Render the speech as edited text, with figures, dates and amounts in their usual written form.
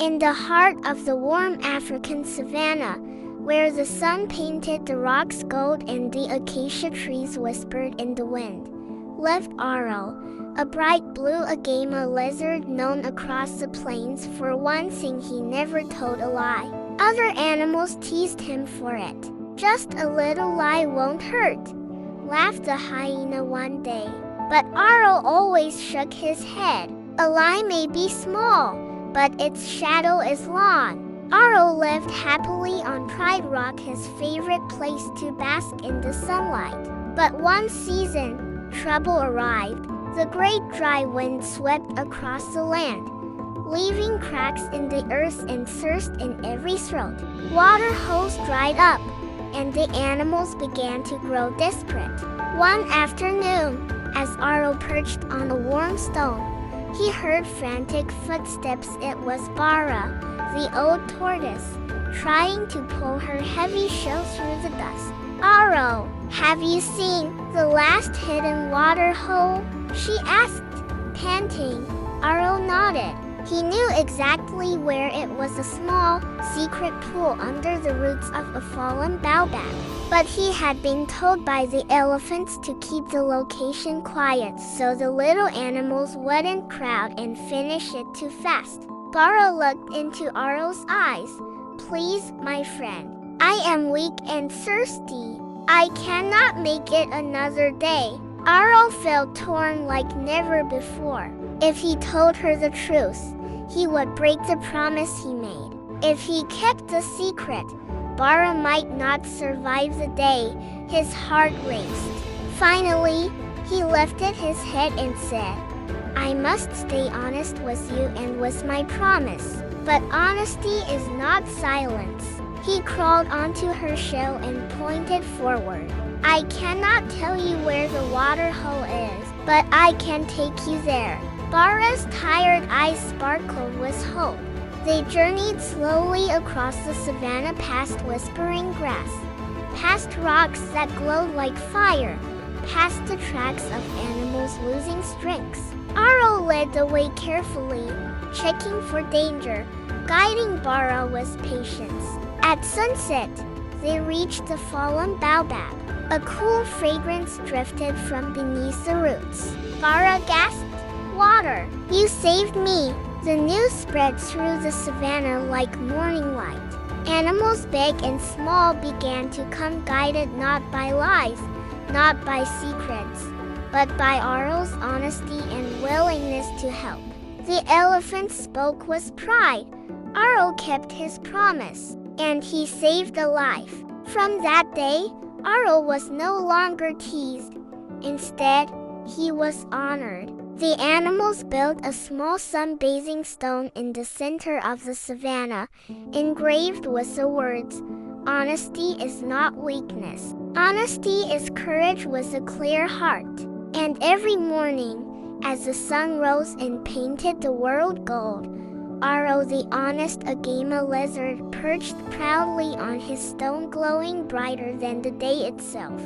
In the heart of the warm African savanna, where the sun painted the rocks gold and the acacia trees whispered in the wind, lived Aro, a bright blue Agama lizard known across the plains for one thing: he never told a lie. Other animals teased him for it. "Just a little lie won't hurt," laughed the hyena one day. But Aro always shook his head. "A lie may be small, but its shadow is long." Aro lived happily on Pride Rock, his favorite place to bask in the sunlight. But one season, trouble arrived. The great dry wind swept across the land, leaving cracks in the earth and thirst in every throat. Water holes dried up, and the animals began to grow desperate. One afternoon, as Aro perched on a warm stone, he heard frantic footsteps. It was Bara, the old tortoise, trying to pull her heavy shell through the dust. "Aro, have you seen the last hidden water hole?" she asked, panting. Aro nodded. He knew exactly where it was: a small, secret pool under the roots of a fallen baobab. But he had been told by the elephants to keep the location quiet so the little animals wouldn't crowd and finish it too fast. Bara looked into Aro's eyes. "Please, my friend, I am weak and thirsty. I cannot make it another day." Aro felt torn like never before. If he told her the truth, he would break the promise he made. If he kept the secret, Bara might not survive the day. His heart raced. Finally, he lifted his head and said, "I must stay honest with you and with my promise." But honesty is not silence. He crawled onto her shell and pointed forward. "I cannot tell you where the water hole is, but I can take you there." Bara's tired eyes sparkled with hope. They journeyed slowly across the savanna, past whispering grass, past rocks that glowed like fire, past the tracks of animals losing strength. Aro led the way carefully, checking for danger, guiding Bara with patience. At sunset, they reached the fallen baobab. A cool fragrance drifted from beneath the roots. Bara gasped, "Water, you saved me!" The news spread through the savanna like morning light. Animals big and small began to come, guided not by lies, not by secrets, but by Aro's honesty and willingness to help. The elephant spoke with pride. Aro kept his promise, and he saved a life. From that day, Aro was no longer teased. Instead, he was honored. The animals built a small sun-bathing stone in the center of the savanna, engraved with the words, "Honesty is not weakness. Honesty is courage with a clear heart." And every morning, as the sun rose and painted the world gold, Aro, the honest Agama lizard, perched proudly on his stone, glowing brighter than the day itself.